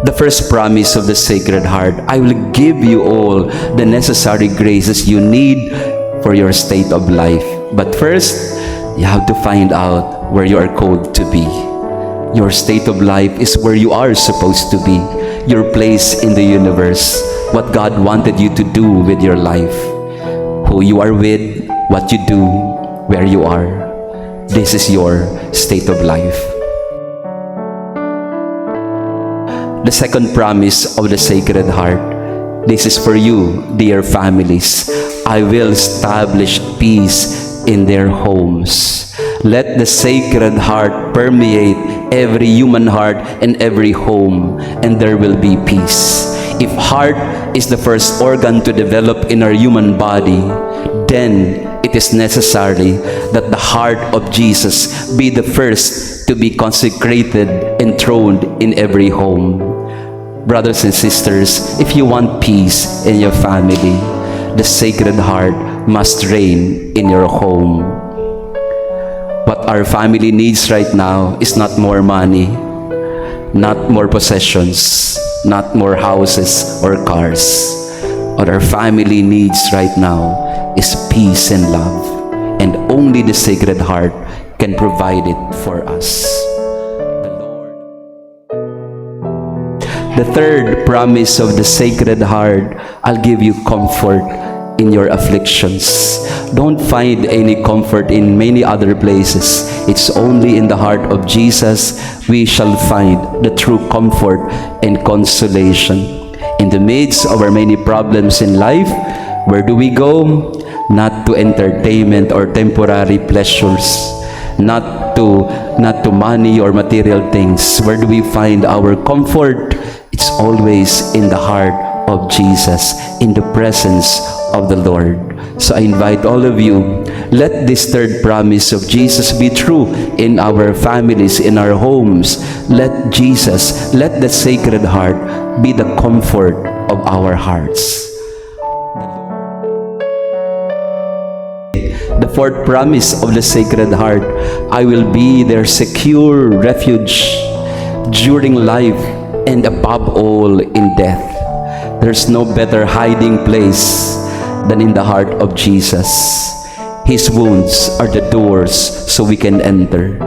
The first promise of the Sacred Heart, I will give you all the necessary graces you need for your state of life. But first, you have to find out where you are called to be. Your state of life is where you are supposed to be. Your place in the universe. What God wanted you to do with your life. Who you are with, what you do, where you are. This is your state of life. The second promise of the Sacred Heart. This is for you, dear families. I will establish peace in their homes. Let the Sacred Heart permeate every human heart and every home, and there will be peace. If heart is the first organ to develop in our human body, then it is necessary that the heart of Jesus be the first to be consecrated, enthroned in every home. Brothers and sisters, if you want peace in your family, the Sacred Heart must reign in your home. What our family needs right now is not more money, not more possessions, not more houses or cars. What our family needs right now is peace and love, and only the Sacred Heart can provide it for us. The third promise of the Sacred Heart, I'll give you comfort in your afflictions. Don't find any comfort in many other places. It's only in the heart of Jesus we shall find the true comfort and consolation. In the midst of our many problems in life, where do we go? Not to entertainment or temporary pleasures, not to money or material things. Where do we find our comfort? It's always in the heart of Jesus, in the presence of the Lord. So I invite all of you, let this third promise of Jesus be true in our families, in our homes. Let Jesus, let the Sacred Heart be the comfort of our hearts. The fourth promise of the Sacred Heart, I will be their secure refuge during life and above all in death. There's no better hiding place than in the heart of Jesus. His wounds are the doors so we can enter,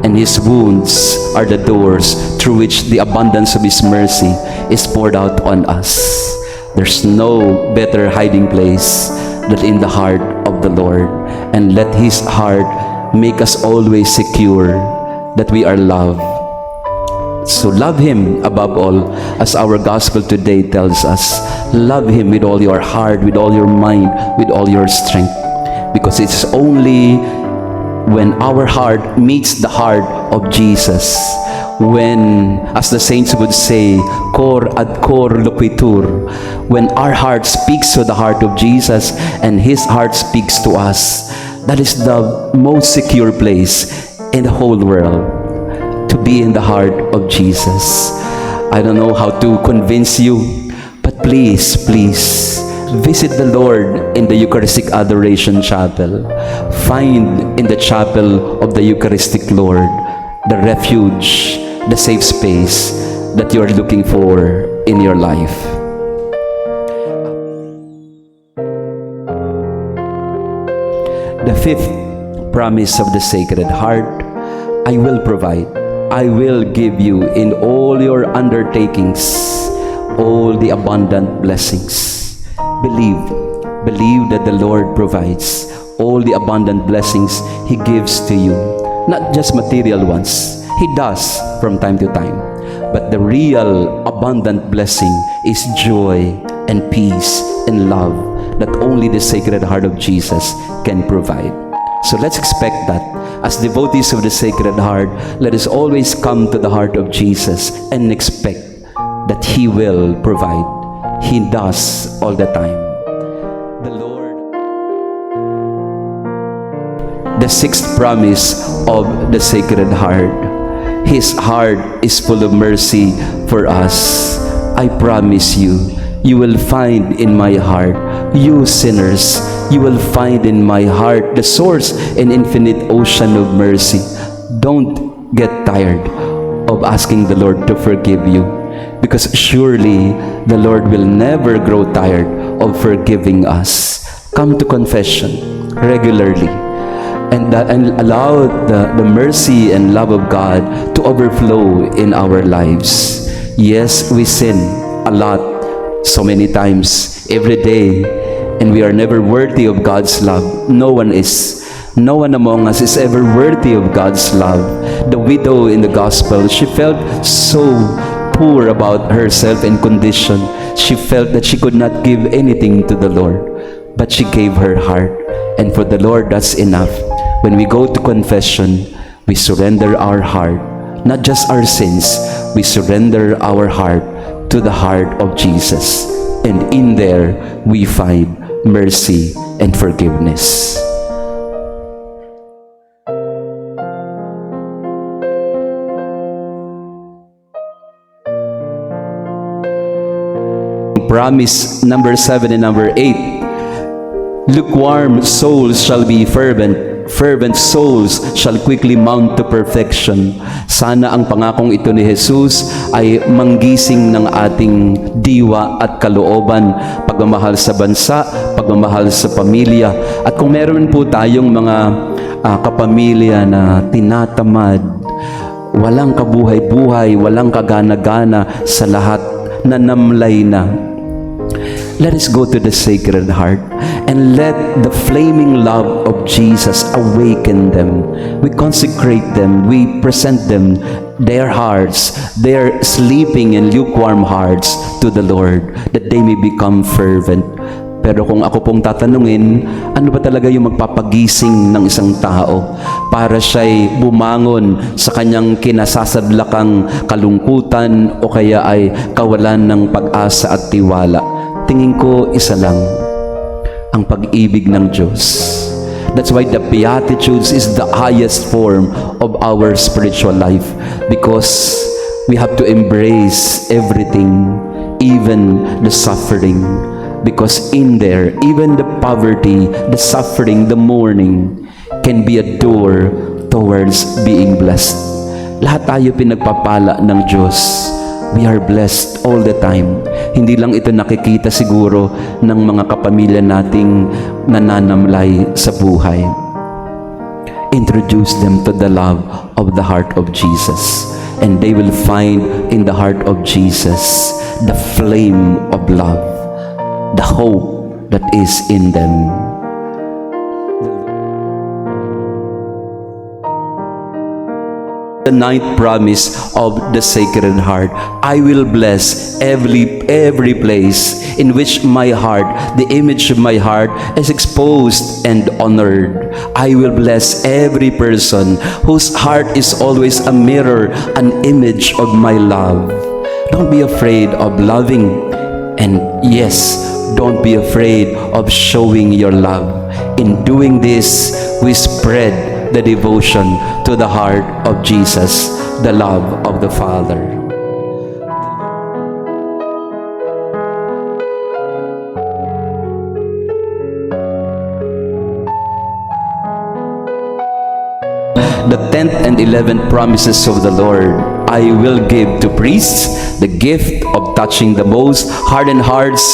and His wounds are the doors through which the abundance of His mercy is poured out on us. There's no better hiding place than in the heart of the Lord, and let His heart make us always secure that we are loved. So love Him above all, as our gospel today tells us. Love Him with all your heart, with all your mind, with all your strength. Because it's only when our heart meets the heart of Jesus, when, as the saints would say, cor ad cor loquitur, when our heart speaks to the heart of Jesus and His heart speaks to us, that is the most secure place in the whole world, to be in the heart of Jesus. I don't know how to convince you, but please visit the Lord in the Eucharistic Adoration Chapel. Find in the chapel of the Eucharistic Lord the refuge, the safe space that you are looking for in your life. The fifth promise of the Sacred Heart, I will provide. I will give you in all your undertakings all the abundant blessings. Believe that the Lord provides all the abundant blessings He gives to you. Not just material ones. He does from time to time. But the real abundant blessing is joy and peace and love that only the Sacred Heart of Jesus can provide. So let's expect that. As devotees of the Sacred Heart, let us always come to the heart of Jesus and expect that He will provide. He does all the time. The Lord. The sixth promise of the Sacred Heart. His heart is full of mercy for us. I promise you, you will find in my heart, you sinners, you will find in my heart the source and infinite ocean of mercy. Don't get tired of asking the Lord to forgive you. because surely the Lord will never grow tired of forgiving us. Come to confession regularly and allow the mercy and love of God to overflow in our lives. Yes, we sin a lot, so many times, every day, and we are never worthy of God's love. No one is. No one among us is ever worthy of God's love. The widow in the gospel, she felt so poor about herself and condition. She felt that she could not give anything to the Lord, but she gave her heart. And for the Lord, that's enough. When we go to confession, we surrender our heart, not just our sins. We surrender our heart to the heart of Jesus. And in there, we find mercy and forgiveness. Promise number 7 and number 8. Lukewarm souls shall be fervent. Fervent souls shall quickly mount to perfection. Sana ang pangakong ito ni Jesus ay manggising ng ating diwa at kalooban, pagmamahal sa bansa, pagmamahal sa pamilya. At kung meron po tayong mga kapamilya na tinatamad, walang kabuhay-buhay, walang kagana-gana sa lahat, nanamlay na, let us go to the Sacred Heart and let the flaming love of Jesus awaken them. We consecrate them, we present them, their hearts, their sleeping and lukewarm hearts to the Lord, that they may become fervent. Pero kung ako pong tatanungin, ano ba talaga yung magpapagising ng isang tao para siya'y bumangon sa kanyang kinasasadlakang kalungkutan o kaya ay kawalan ng pag-asa at tiwala? Tingin ko isa lang, ang pag-ibig ng Diyos. That's why the Beatitudes is the highest form of our spiritual life, because we have to embrace everything, even the suffering. Because in there, even the poverty, the suffering, the mourning can be a door towards being blessed. Lahat tayo pinagpapala ng Diyos. We are blessed all the time. Hindi lang ito nakikita siguro ng mga kapamilya nating nananamlay sa buhay. Introduce them to the love of the heart of Jesus, and they will find in the heart of Jesus the flame of love, the hope that is in them. The ninth promise of the Sacred Heart: I will bless every place in which my heart, the image of my heart, is exposed and honored. I will bless every person whose heart is always a mirror, an image of my love. Don't be afraid of loving, and yes, don't be afraid of showing your love. In doing this, we spread the devotion to the heart of Jesus, the love of the Father. The 10th and 11th promises of the Lord: I will give to priests the gift of touching the most hardened hearts,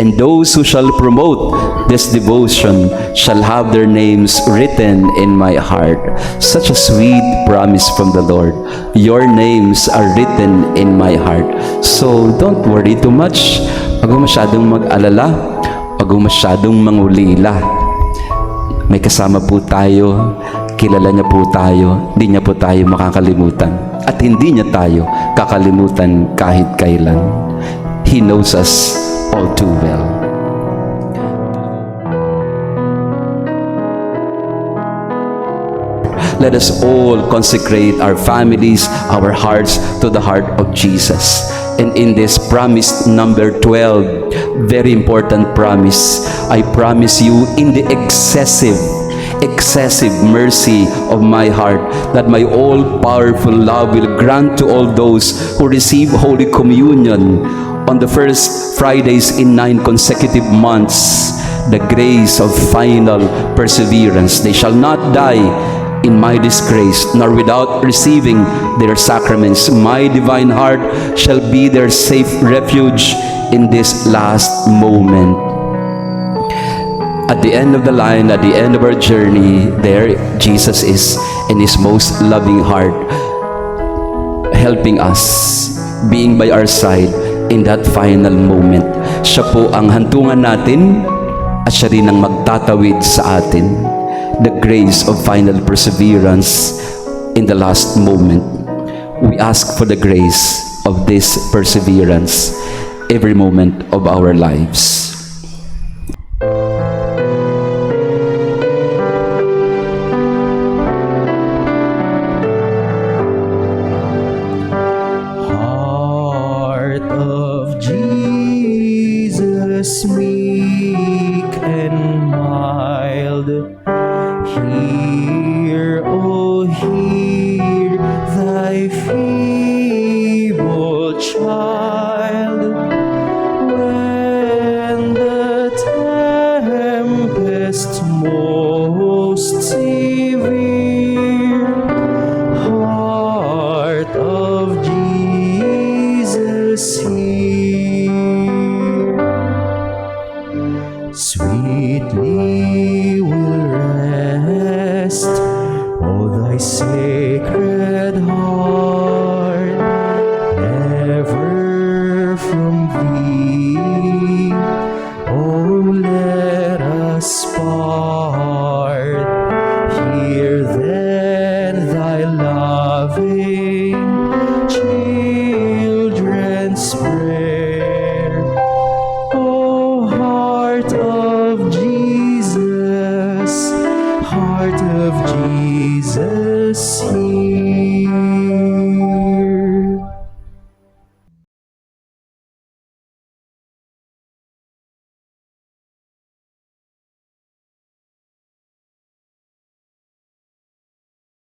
and those who shall promote this devotion shall have their names written in my heart. Such a sweet promise from the Lord. Your names are written in my heart. So don't worry too much. Huwag mo masyadong mag-alala. Huwag mo masyadong mangulila. May kasama po tayo. Kilala niya po tayo, hindi niya po tayo makakalimutan. At hindi niya tayo kakalimutan kahit kailan. He knows us all too well. Let us all consecrate our families, our hearts to the heart of Jesus. And in this promise number 12, very important promise, I promise you in the excessive mercy of my heart, that my all-powerful love will grant to all those who receive Holy Communion on the first Fridays in 9 consecutive months the grace of final perseverance. They shall not die in my disgrace, nor without receiving their sacraments. My divine heart shall be their safe refuge in this last moment. At the end of the line, at the end of our journey, there Jesus is in His most loving heart, helping us, being by our side in that final moment. Siya po ang hantungan natin at siya rin ang magtatawid sa atin. The grace of final perseverance in the last moment. We ask for the grace of this perseverance every moment of our lives. Heart of Jesus, me